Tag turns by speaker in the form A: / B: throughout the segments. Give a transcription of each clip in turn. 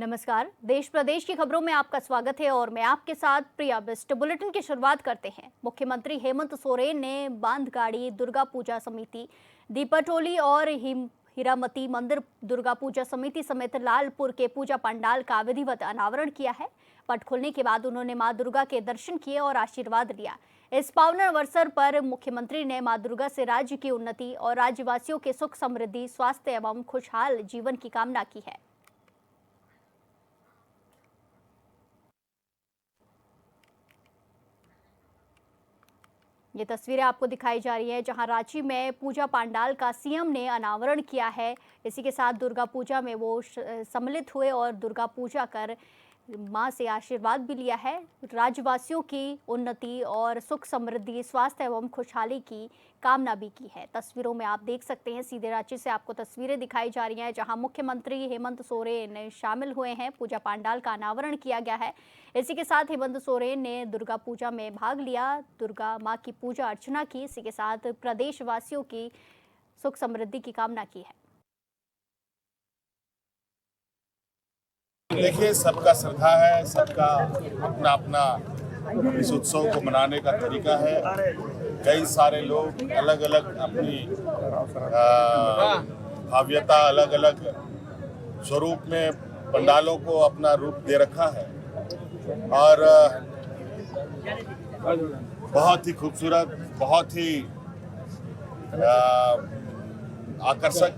A: नमस्कार। देश प्रदेश की खबरों में आपका स्वागत है और मैं आपके साथ प्रिया बिस्ट। बुलेटिन की शुरुआत करते हैं। मुख्यमंत्री हेमंत सोरेन ने बांधगाड़ी दुर्गा पूजा समिति, दीपाटोली और हीरामती मंदिर दुर्गा पूजा समिति समेत लालपुर के पूजा पंडाल का विधिवत अनावरण किया है। पट खुलने के बाद उन्होंने मां दुर्गा के दर्शन किए और आशीर्वाद लिया। इस पावन अवसर पर मुख्यमंत्री ने मां दुर्गा से राज्य की उन्नति और राज्यवासियों के सुख समृद्धि, स्वास्थ्य एवं खुशहाल जीवन की कामना की है। ये तस्वीरें आपको दिखाई जा रही है जहां रांची में पूजा पंडाल का सीएम ने अनावरण किया है। इसी के साथ दुर्गा पूजा में वो सम्मिलित हुए और दुर्गा पूजा कर मां से आशीर्वाद भी लिया है। राज्यवासियों की उन्नति और सुख समृद्धि, स्वास्थ्य एवं खुशहाली की कामना भी की है। तस्वीरों में आप देख सकते हैं, सीधे रांची से आपको तस्वीरें दिखाई जा रही हैं जहां मुख्यमंत्री हेमंत सोरेन शामिल हुए हैं। पूजा पंडाल का अनावरण किया गया है। इसी के साथ हेमंत सोरेन ने दुर्गा पूजा में भाग लिया, दुर्गा माँ की पूजा अर्चना की। इसी के साथ प्रदेशवासियों की सुख समृद्धि की कामना की है।
B: देखिए, सबका श्रद्धा है, सबका अपना अपना इस उत्सव को मनाने का तरीका है। कई सारे लोग अलग अलग अपनी भाव्यता, अलग अलग स्वरूप में पंडालों को अपना रूप दे रखा है और बहुत ही खूबसूरत, बहुत ही आकर्षक,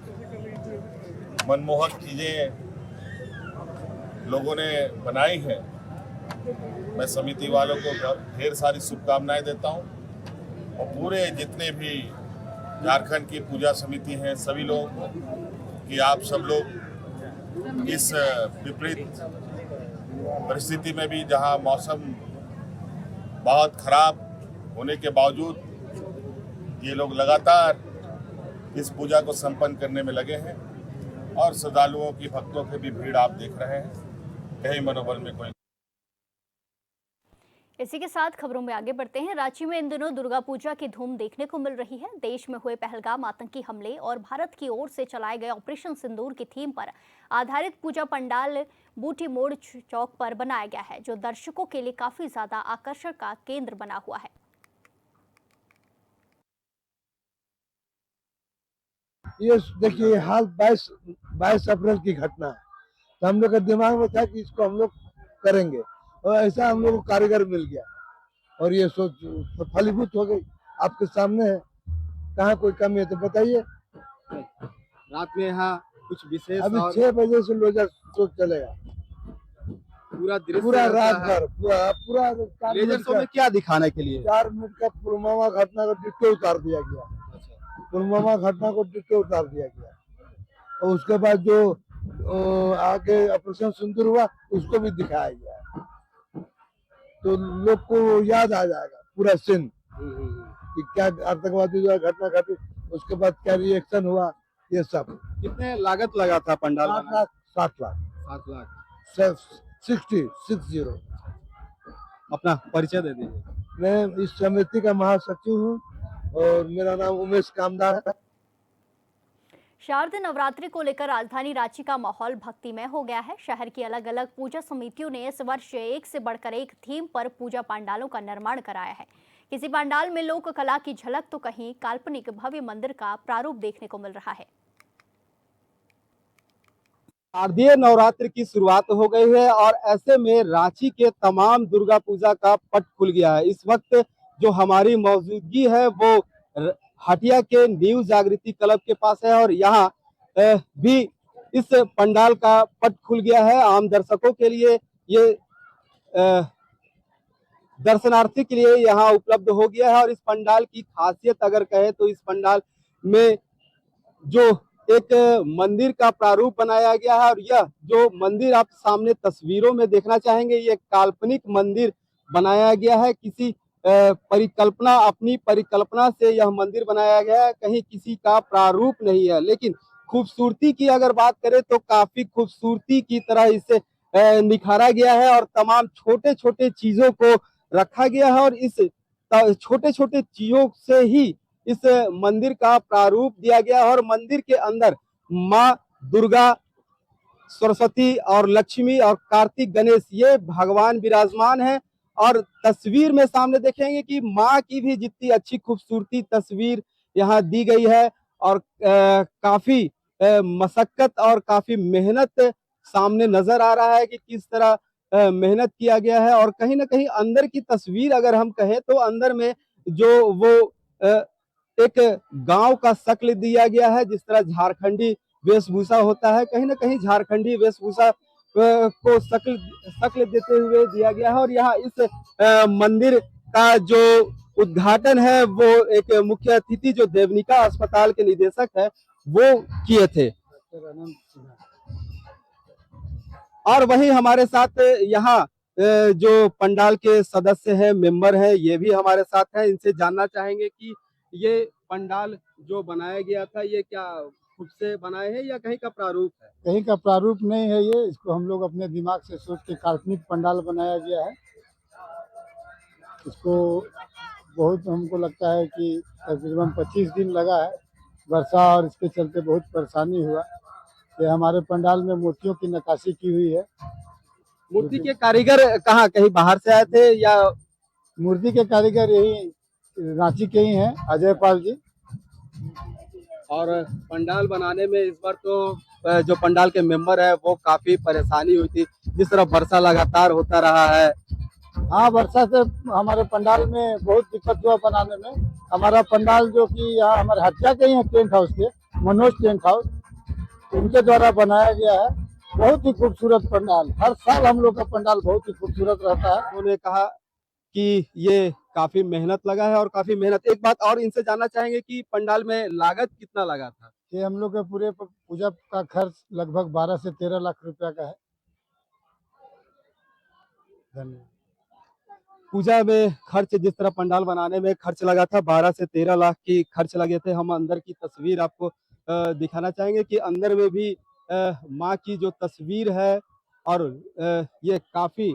B: मनमोहक चीजें लोगों ने बनाई है। मैं समिति वालों को ढेर सारी शुभकामनाएं देता हूं और पूरे जितने भी झारखंड की पूजा समिति हैं, सभी लोगों को कि आप सब लोग इस विपरीत परिस्थिति में भी, जहां मौसम बहुत खराब होने के बावजूद ये लोग लगातार इस पूजा को संपन्न करने में लगे हैं और श्रद्धालुओं की, भक्तों की भी भीड़ आप देख रहे हैं। कहीं मनोबल में कोई।
A: इसी के साथ खबरों में आगे बढ़ते हैं। रांची में इन दिनों दुर्गा पूजा की धूम देखने को मिल रही है। देश में हुए पहलगाम आतंकी हमले और भारत की ओर से चलाए गए ऑपरेशन सिंदूर की थीम पर आधारित पूजा पंडाल बूटी मोड़ चौक पर बनाया गया है, जो दर्शकों के लिए काफी ज्यादा आकर्षण का केंद्र बना हुआ है।
C: ये देखिए, हाल 22 अप्रैल की घटना है, तो हम लोग के दिमाग में था कि इसको हम लोग करेंगे और ऐसा हम लोग को कारीगर मिल गया और ये सोच तो फलीभूत हो गई। आपके सामने है, कहाँ कोई कमी है तो बताइए।
D: रात में यहाँ कुछ विशेष
C: अभी 6 बजे से लोजा शो चलेगा, पूरा रात भर, पूरा
D: लेजर शो में क्या दिखाने के लिए
C: 4 मिनट का पुलवामा घटना का डिट्टो उतार दिया गया। पुलवामा घटना को डिट्टो उतार दिया गया और उसके बाद जो आगे ऑपरेशन सिंदूर हुआ उसको भी दिखाया गया, तो लोग को याद आ जाएगा पूरा सीन कि क्या आतंकवादी जो घटना घटी, उसके बाद क्या रिएक्शन हुआ, ये सब।
D: कितने लागत लगा था पंडाल?
C: 7 लाख
D: 7 लाख
C: 60।
D: अपना परिचय दे दीजिए।
C: मैं इस समिति का महासचिव हूँ और मेरा नाम उमेश कामदार है।
A: शारदीय नवरात्रि को लेकर राजधानी रांची का माहौल भक्तिमय हो गया है। शहर की अलग अलग पूजा समितियों ने इस वर्ष एक से बढ़कर एक थीम पर पूजा पंडालों का निर्माण कराया है। किसी पंडाल में लोक कला की झलक तो कहीं काल्पनिक भव्य मंदिर का प्रारूप देखने को मिल रहा है।
D: शारदीय नवरात्र की शुरुआत हो गई है और ऐसे में रांची के तमाम दुर्गा पूजा का पट खुल गया है। इस वक्त जो हमारी मौजूदगी है वो हटिया के न्यू जागृति क्लब के पास है और यहाँ भी इस पंडाल का पट खुल गया है। आम दर्शकों के लिए, ये दर्शनार्थी के लिए यहाँ उपलब्ध हो गया है। और इस पंडाल की खासियत अगर कहे तो इस पंडाल में जो एक मंदिर का प्रारूप बनाया गया है और यह जो मंदिर आप सामने तस्वीरों में देखना चाहेंगे, ये काल्पनिक मंदिर बनाया गया है। किसी परिकल्पना, अपनी परिकल्पना से यह मंदिर बनाया गया है, कहीं किसी का प्रारूप नहीं है। लेकिन खूबसूरती की अगर बात करें तो काफी खूबसूरती की तरह इसे निखारा गया है और तमाम छोटे छोटे चीजों को रखा गया है और इस छोटे छोटे चीजों से ही इस मंदिर का प्रारूप दिया गया और मंदिर के अंदर माँ दुर्गा सरस्वती और लक्ष्मी और कार्तिक गणेश ये भगवान विराजमान है। और तस्वीर में सामने देखेंगे कि माँ की भी जितनी अच्छी खूबसूरती तस्वीर यहाँ दी गई है। और काफी मशक्कत और काफी मेहनत सामने नजर आ रहा है कि किस तरह मेहनत किया गया है। और कहीं ना कहीं अंदर की तस्वीर अगर हम कहें तो अंदर में जो वो एक गांव का शक्ल दिया गया है, जिस तरह झारखंडी वेशभूषा होता है, कहीं ना कहीं झारखंडी वेशभूषा को शक्ल देते हुए दिया गया है। और यहाँ इस मंदिर का जो उद्घाटन है वो एक मुख्य अतिथि जो देवनिका अस्पताल के निदेशक है वो किए थे। और वहीं हमारे साथ यहाँ जो पंडाल के सदस्य हैं, मेंबर हैं, ये भी हमारे साथ हैं। इनसे जानना चाहेंगे कि ये पंडाल जो बनाया गया था ये क्या खुद से बनाए हैं या कहीं का प्रारूप है?
C: कहीं का प्रारूप नहीं है ये, इसको हम लोग अपने दिमाग से सोच के काल्पनिक पंडाल बनाया गया है। इसको बहुत हमको लगता है कि तकरीबन 25 दिन लगा है, वर्षा और इसके चलते बहुत परेशानी हुआ। ये हमारे पंडाल में मूर्तियों की नक्काशी की हुई है।
D: मूर्ति के कारीगर कहाँ, कहीं बाहर से आए थे या?
C: मूर्ति के कारीगर यही रांची के ही हैं, अजय पाल जी।
D: और पंडाल बनाने में इस बार तो जो पंडाल के मेंबर है वो काफी परेशानी हुई थी, जिस तरह वर्षा लगातार होता रहा है।
C: हाँ, वर्षा से हमारे पंडाल में बहुत दिक्कत हुआ बनाने में। हमारा पंडाल जो कि यहाँ हमारे हत्या के ही है, टेंट हाउस के, मनोज टेंट हाउस, उनके द्वारा बनाया गया है। बहुत ही खूबसूरत पंडाल, हर साल हम लोग का पंडाल बहुत ही खूबसूरत रहता है।
D: उन्होंने कहा कि ये काफी मेहनत लगा है और काफी मेहनत। एक बात और इनसे जानना चाहेंगे कि पंडाल में लागत कितना लगा था?
C: ये हम लोग के पूरे पूजा का खर्च लगभग 12 से 13 लाख रुपया का है। धन्यवाद।
D: पूजा में खर्च, जिस तरह पंडाल बनाने में खर्च लगा था 12 से 13 लाख की खर्च लगे थे। हम अंदर की तस्वीर आपको दिखाना चाहेंगे कि अंदर में भी माँ की जो तस्वीर है और ये काफी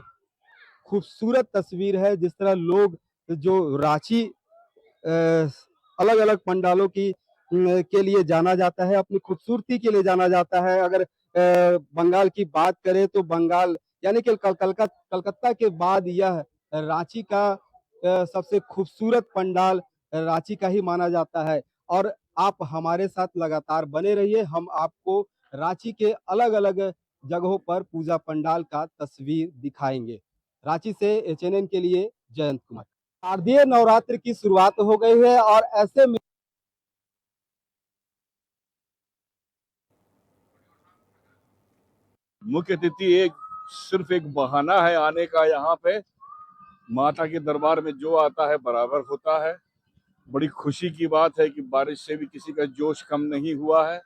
D: खूबसूरत तस्वीर है। जिस तरह लोग जो रांची अलग अलग पंडालों की के लिए जाना जाता है, अपनी खूबसूरती के लिए जाना जाता है। अगर बंगाल की बात करें तो बंगाल यानी कि कलकत्ता के बाद यह रांची का सबसे खूबसूरत पंडाल रांची का ही माना जाता है। और आप हमारे साथ लगातार बने रहिए, हम आपको रांची के अलग अलग जगहों पर पूजा पंडाल का तस्वीर दिखाएंगे। रांची से HNN के लिए जयंत कुमार। शारदीय नवरात्र की शुरुआत हो गई है और ऐसे में
B: मुख्य अतिथि सिर्फ एक बहाना है आने का। यहाँ पे माता के दरबार में जो आता है बराबर होता है। बड़ी खुशी की बात है कि बारिश से भी किसी का जोश कम नहीं हुआ है।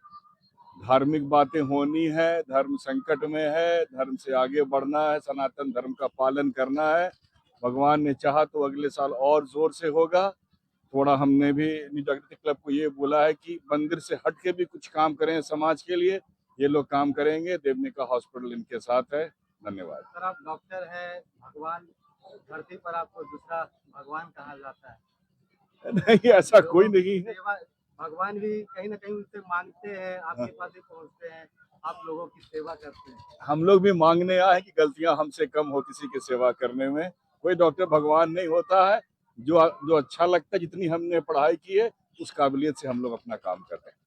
B: धार्मिक बातें होनी है, धर्म संकट में है, धर्म से आगे बढ़ना है, सनातन धर्म का पालन करना है। भगवान ने चाहा तो अगले साल और जोर से होगा। थोड़ा हमने भी न्यू जागृति क्लब को ये बोला है कि मंदिर से हट के भी कुछ काम करें समाज के लिए। ये लोग काम करेंगे। देवनिका हॉस्पिटल इनके साथ है। धन्यवाद।
E: सर, आप डॉक्टर हैं, भगवान धरती पर आपको दूसरा भगवान कहा जाता है।
B: नहीं, ऐसा कोई नहीं है।
E: भगवान भी कहीं ना कहीं उनसे मांगते हैं, आपके पास ही पहुंचते हैं, आप लोगों की सेवा करते हैं।
B: हम लोग भी मांगने आए हैं कि गलतियां हमसे कम हो किसी की सेवा करने में। कोई डॉक्टर भगवान नहीं होता है। जो अच्छा लगता है, जितनी हमने पढ़ाई की है उस काबिलियत से हम लोग अपना काम करते हैं।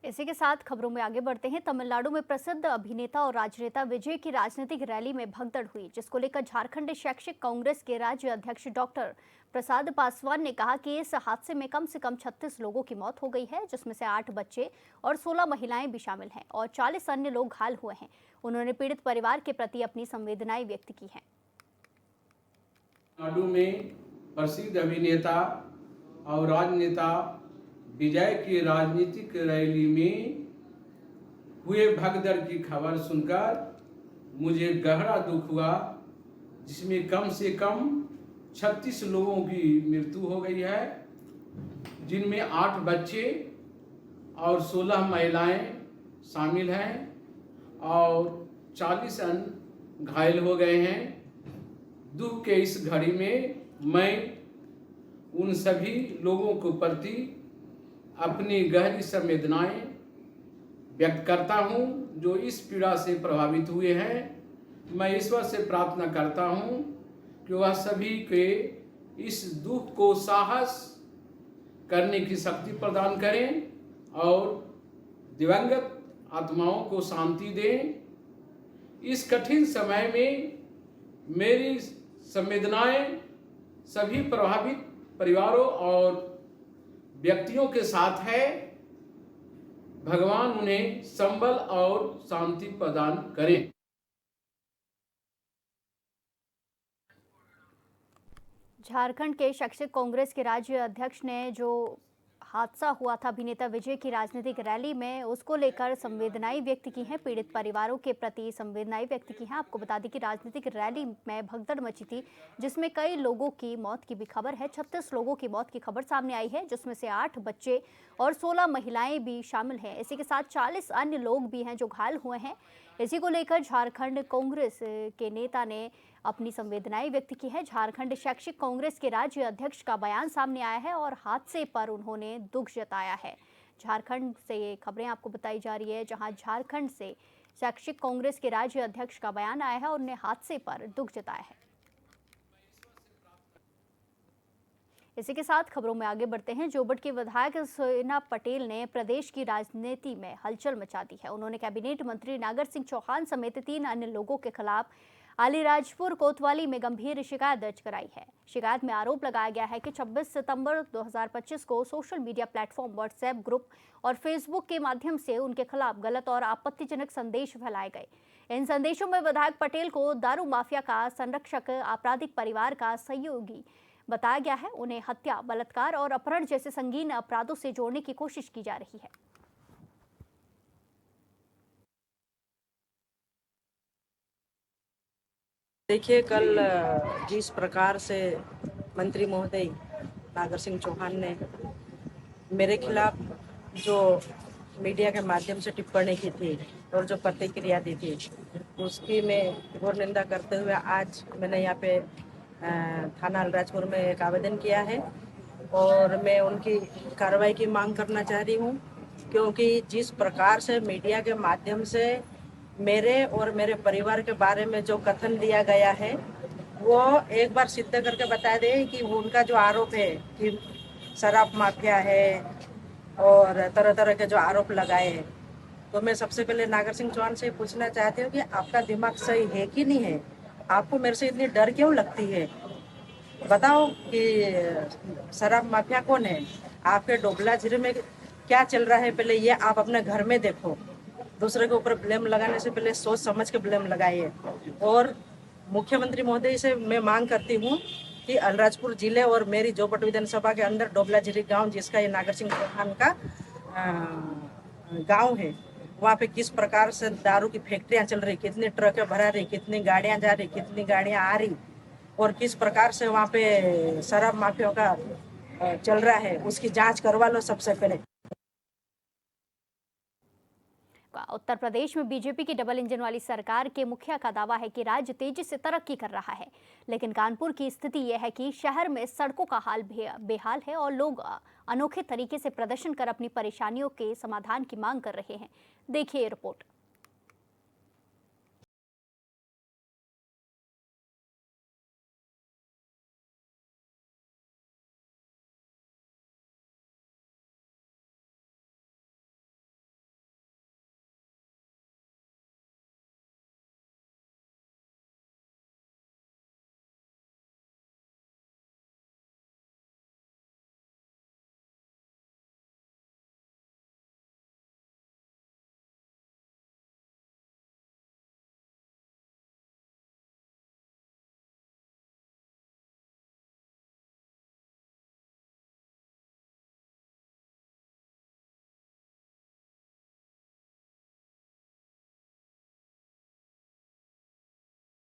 A: इसी के साथ खबरों में आगे बढ़ते हैं। तमिलनाडु में प्रसिद्ध अभिनेता और राजनेता विजय की राजनीतिक रैली में भगदड़ हुई, जिसको लेकर झारखंड शैक्षिक कांग्रेस के राज्य अध्यक्ष डॉक्टर प्रसाद पासवान ने कहा कि इस हादसे में कम से कम 36 लोगों की मौत हो गई है, जिसमें से 8 बच्चे और 16 महिलाएं भी शामिल हैं और 40 अन्य लोग घायल हुए हैं। उन्होंने पीड़ित परिवार के प्रति अपनी संवेदनाएं व्यक्त की हैं।
F: तमिलनाडु में प्रसिद्ध अभिनेता और राजनेता विजय की राजनीतिक रैली में हुए भगदड़ की खबर सुनकर मुझे गहरा दुख हुआ, जिसमें कम से कम 36 लोगों की मृत्यु हो गई है, जिनमें 8 बच्चे और 16 महिलाएं शामिल हैं और 40 अन्य घायल हो गए हैं। दुख के इस घड़ी में मैं उन सभी लोगों के प्रति अपनी गहरी संवेदनाएं व्यक्त करता हूं। जो इस पीड़ा से प्रभावित हुए हैं, मैं ईश्वर से प्रार्थना करता हूं कि वह सभी के इस दुख को साहस करने की शक्ति प्रदान करें और दिवंगत आत्माओं को शांति दें। इस कठिन समय में मेरी संवेदनाएं सभी प्रभावित परिवारों और व्यक्तियों के साथ है। भगवान उन्हें संबल और शांति प्रदान करें।
A: झारखंड के शैक्षिक कांग्रेस के राज्य अध्यक्ष ने जो हादसा हुआ था अभिनेता विजय की राजनीतिक रैली में, उसको लेकर संवेदनाएं व्यक्त की हैं। पीड़ित परिवारों के प्रति संवेदनाएं व्यक्त की हैं। आपको बता दें कि राजनीतिक रैली में भगदड़ मची थी, जिसमें कई लोगों की मौत की भी खबर है। 36 लोगों की मौत की खबर सामने आई है, जिसमें से 8 बच्चे और 16 महिलाएं भी शामिल हैं। इसी के साथ 40 अन्य लोग भी हैं जो घायल हुए हैं। इसी को लेकर झारखंड कांग्रेस के नेता ने अपनी संवेदनाएं व्यक्त की है। झारखंड शैक्षिक कांग्रेस के राज्य अध्यक्ष का बयान सामने आया है और हादसे पर उन्होंने दुख जताया है। झारखंड से ये खबरें आपको बताई जा रही है, जहां झारखंड से शैक्षिक कांग्रेस के राज्य अध्यक्ष का बयान आया है और उन्हें हादसे पर दुख जताया है। इसी के साथ खबरों में आगे बढ़ते हैं। जोबट के विधायक सोना पटेल ने प्रदेश की राजनीति में हलचल मचा दी है। उन्होंने कैबिनेट मंत्री नागर सिंह चौहान समेत 3 अन्य लोगों के खिलाफ अलीराजपुर कोतवाली में गंभीर शिकायत दर्ज कराई है। शिकायत में आरोप लगाया गया है कि 26 सितंबर 2025 को social media platform WhatsApp group और फेसबुक के माध्यम से उनके खिलाफ गलत और आपत्तिजनक संदेश फैलाए गए। इन संदेशों में विधायक पटेल को दारू माफिया का संरक्षक, आपराधिक परिवार का सहयोगी बताया गया है। उन्हें हत्या, बलात्कार और अपहरण जैसे संगीन अपराधों से जोड़ने की कोशिश की जा रही है।
G: देखिए, कल जिस प्रकार से मंत्री महोदय नागर सिंह चौहान ने मेरे खिलाफ जो मीडिया के माध्यम से टिप्पणी की थी और जो प्रतिक्रिया दी थी, उसकी मैं घोर निंदा करते हुए आज मैंने यहाँ पे थाना अलीराजपुर में एक आवेदन किया है और मैं उनकी कार्रवाई की मांग करना चाह रही हूँ, क्योंकि जिस प्रकार से मीडिया के माध्यम से मेरे और मेरे परिवार के बारे में जो कथन दिया गया है, वो एक बार सिद्ध करके बता दें कि उनका जो आरोप है कि शराब माफिया है और तरह तरह के जो आरोप लगाए हैं, तो मैं सबसे पहले नागर सिंह चौहान से पूछना चाहती हूँ कि आपका दिमाग सही है कि नहीं है? आपको मेरे से इतनी डर क्यों लगती है? बताओ कि शराब माफिया कौन है? आपके डोबला झील में क्या चल रहा है, पहले ये आप अपने घर में देखो। दूसरे के ऊपर ब्लेम लगाने से पहले सोच समझ के ब्लेम लगाइए। और मुख्यमंत्री महोदय से मैं मांग करती हूँ कि अलीराजपुर जिले और मेरी जोबट विधानसभा के अंदर डोबला झीरी गाँव, जिसका ये नागर सिंह चौहान का गाँव है, वहाँ पे किस प्रकार से दारू की फैक्ट्रियाँ चल रही, कितनी ट्रकें भरा रही, कितनी गाड़ियाँ जा रही, कितनी गाड़ियाँ आ रही, और किस प्रकार से वहाँ पे शराब माफियों का चल रहा है, उसकी जांच करवा लो सबसे पहले।
A: उत्तर प्रदेश में बीजेपी की डबल इंजन वाली सरकार के मुखिया का दावा है कि राज्य तेजी से तरक्की कर रहा है, लेकिन कानपुर की स्थिति यह है कि शहर में सड़कों का हाल बेहाल है और लोग अनोखे तरीके से प्रदर्शन कर अपनी परेशानियों के समाधान की मांग कर रहे हैं। देखिए रिपोर्ट।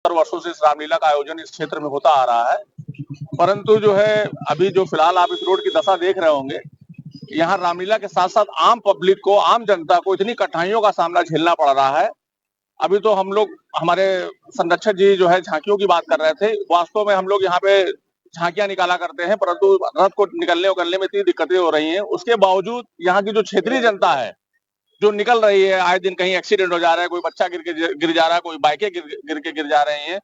H: वर्षों से इस रामलीला का आयोजन इस क्षेत्र में होता आ रहा है, परंतु जो है अभी जो फिलहाल आप इस रोड की दशा देख रहे होंगे, यहाँ रामलीला के साथ साथ आम पब्लिक को, आम जनता को इतनी कठिनाइयों का सामना झेलना पड़ रहा है। अभी तो हम लोग, हमारे संरक्षक जी जो है झांकियों की बात कर रहे थे। वास्तव में हम लोग यहाँ पे झांकियां निकाला करते हैं, परंतु रथ को निकलने उकलने में इतनी दिक्कतें हो रही हैं। उसके बावजूद यहाँ की जो क्षेत्रीय जनता है जो निकल रही है, आए दिन कहीं एक्सीडेंट हो जा रहा है, कोई बच्चा गिर जा रहा है, कोई बाइकें गिर जा रही हैं।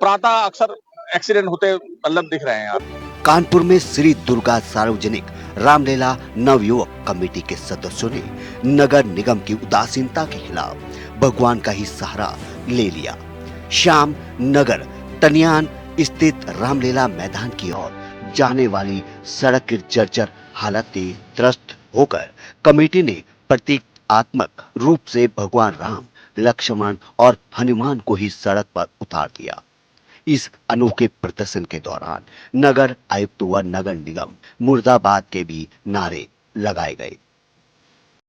H: प्रातः अक्सर एक्सीडेंट होते मतलब दिख रहे हैं आप।
I: कानपुर में श्री दुर्गा सार्वजनिक रामलीला नवयुवक कमेटी के सदस्यों ने नगर निगम की उदासीनता के खिलाफ भगवान का ही सहारा ले लिया। शाम नगर तनियान स्थित रामलीला मैदान की ओर जाने वाली सड़क की जर्जर हालत से त्रस्त होकर कमेटी ने प्रतीकात्मक रूप से भगवान राम, लक्ष्मण और हनुमान को ही सड़क पर उतार दिया। इस अनोखे प्रदर्शन के दौरान नगर आयुक्त व नगर निगम मुर्दाबाद के भी नारे लगाए गए।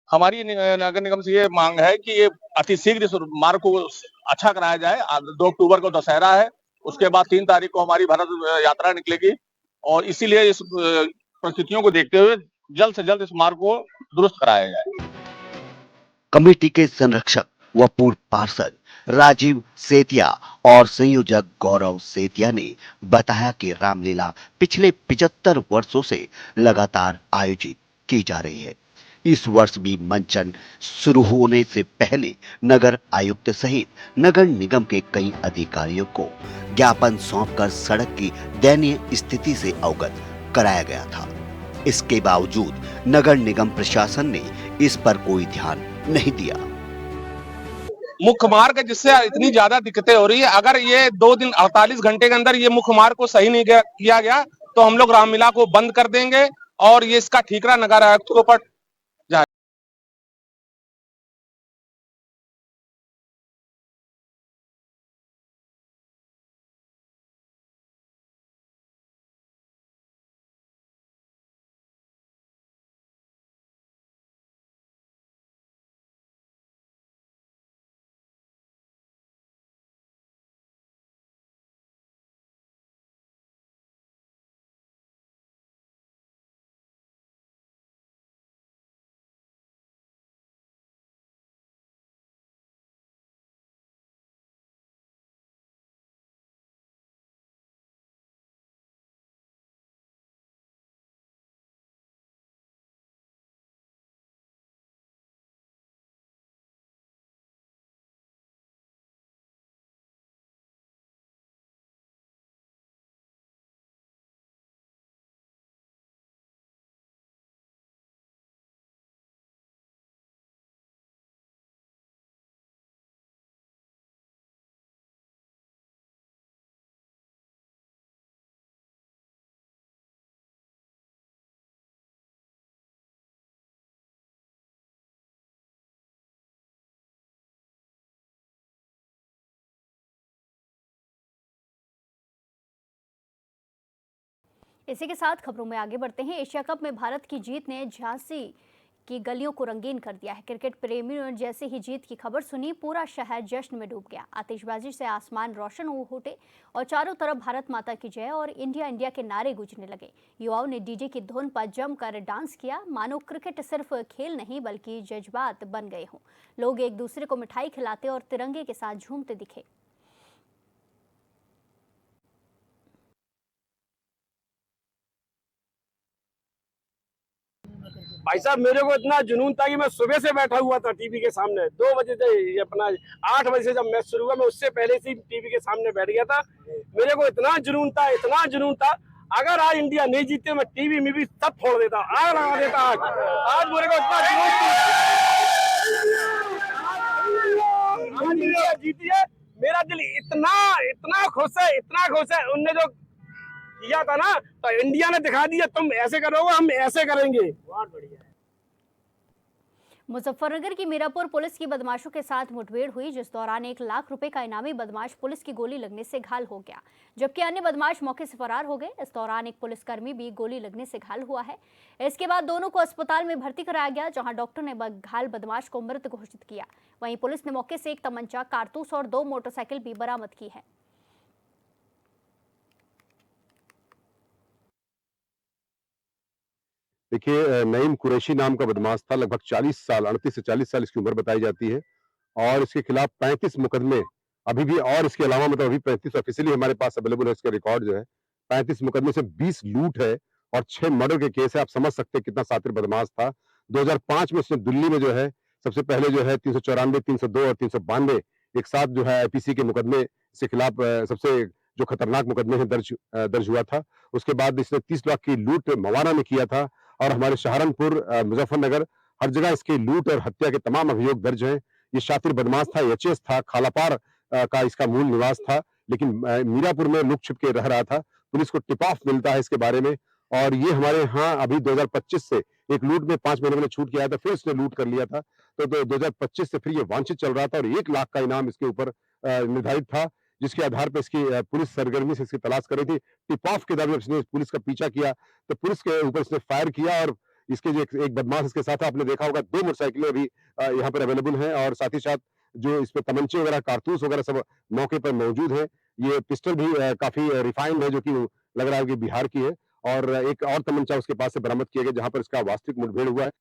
H: हमारी नगर निगम से ये मांग है कि ये अतिशीघ्र इस मार्ग को अच्छा कराया जाए। 2 अक्टूबर को दशहरा है, उसके बाद 3 तारीख को हमारी भारत यात्रा निकलेगी और इसीलिए इस परिस्थितियों को देखते हुए जल्द से जल्द इस मार्ग को दुरुस्त कराया जाए।
I: कमेटी के संरक्षक व पूर्व पार्षद राजीव सेतिया और संयोजक गौरव सेतिया ने बताया कि रामलीला पिछले 75 वर्षों से लगातार आयोजित की जा रही है। इस वर्ष भी मंचन शुरू होने से पहले नगर आयुक्त सहित नगर निगम के कई अधिकारियों को ज्ञापन सौंपकर सड़क की दयनीय स्थिति से अवगत कराया गया था। इसके बावजूद नगर निगम प्रशासन ने इस पर कोई ध्यान नहीं दिया।
H: मुख्य मार्ग जिससे इतनी ज्यादा दिक्कतें हो रही है, अगर ये 2 दिन 48 घंटे के अंदर ये मुख्य मार्ग को सही नहीं किया गया तो हम लोग रामलीला को बंद कर देंगे और ये इसका ठीकरा नगर आयुक्त को ऊपर जाए।
A: इसी के साथ खबरों में आगे बढ़ते हैं। एशिया कप में भारत की जीत ने झांसी की गलियों को रंगीन कर दिया है। क्रिकेट प्रेमियों ने जैसे ही जीत की खबर सुनी, पूरा शहर जश्न में डूब गया। आतिशबाजी से आसमान रोशन हो उठे और चारों तरफ भारत माता की जय और इंडिया इंडिया के नारे गूंजने लगे। युवाओं ने डीजे की धुन पर जमकर डांस किया, मानो क्रिकेट सिर्फ खेल नहीं बल्कि जज्बात बन गए हों। लोग एक दूसरे को मिठाई खिलाते और तिरंगे के साथ झूमते दिखे।
J: भाई साहब, मेरे को इतना जुनून था कि मैं सुबह से बैठा हुआ था टीवी के सामने। 2 बजे से अपना 8 बजे से जब मैच शुरू हुआ, मैं उससे पहले से टीवी के सामने बैठ गया था। मेरे को इतना जुनून था, इतना जुनून था, अगर आज इंडिया नहीं जीते मैं टीवी में भी सब फोड़ देता, आग लगा देता। आज मेरे को इतना जुनून आज इंडिया जीती है, मेरा दिल इतना इतना खुश है, इतना खुश है। उनने जो किया था ना, तो इंडिया ने दिखा दिया, तुम ऐसे करोगे हम ऐसे करेंगे। बहुत बढ़िया।
A: मुजफ्फरनगर की मीरापुर पुलिस की बदमाशों के साथ मुठभेड़ हुई, जिस दौरान 1 लाख रुपए का इनामी बदमाश पुलिस की गोली लगने से घायल हो गया, जबकि अन्य बदमाश मौके से फरार हो गए। इस दौरान एक पुलिसकर्मी भी गोली लगने से घायल हुआ है। इसके बाद दोनों को अस्पताल में भर्ती कराया गया, जहां डॉक्टर ने घायल बदमाश को मृत घोषित किया। वहीं पुलिस ने मौके से 1 तमंचा, कारतूस और 2 मोटरसाइकिल भी बरामद की है।
K: देखिए, नईम कुरैशी नाम का बदमाश था। लगभग 40 साल, 38 से 40 साल इसकी उम्र बताई जाती है और इसके खिलाफ 35 मुकदमे अभी भी, और इसके अलावा मतलब अभी 35 ऑफिशियली हमारे पास अवेलेबल है। इसका रिकॉर्ड जो है 35 मुकदमे से 20 लूट है और 6 मर्डर के केस है। आप समझ सकते हैं कितना शातिर बदमाश था। 2005 में उसने दिल्ली में जो है सबसे पहले जो है 394, 302 और 392 एक साथ जो है आईपीसी के मुकदमे के खिलाफ सबसे जो खतरनाक मुकदमे हैं दर्ज हुआ था। उसके बाद इसने 30 लाख की लूट मवाना में किया था और हमारे सहारनपुर, मुजफ्फरनगर हर जगह इसकी लूट और हत्या के तमाम अभियोग दर्ज हैं। ये शातिर बदमाश था, एचएस था, खालापार का इसका मूल निवास था, लेकिन मीरापुर में लुक छिप के रह रहा था। पुलिस को टिप ऑफ मिलता है इसके बारे में और ये हमारे यहाँ अभी 2025 से एक लूट में 5 महीने में छूट किया था, फिर इसने लूट कर लिया था। तो 2025 से फिर ये वांछित चल रहा था और 1 लाख का इनाम इसके ऊपर निर्धारित था, जिसके आधार पर इसकी पुलिस सरगर्मी से इसकी तलाश कर रही थी। टिप ऑफ के दौरान इसने पुलिस का पीछा किया तो पुलिस के ऊपर इसने फायर किया और इसके जो एक बदमाश इसके साथ आपने देखा होगा 2 मोटरसाइकिलें अभी यहाँ पर अवेलेबल हैं और साथ ही साथ जो इसमें तमंचे वगैरह, कारतूस वगैरह सब मौके पर मौजूद है। ये पिस्टल भी काफी रिफाइंड है, जो कि लग रहा है कि बिहार की है और एक और तमंचा उसके पास से बरामद किया गया जहां पर इसका वास्तविक मुठभेड़ हुआ है।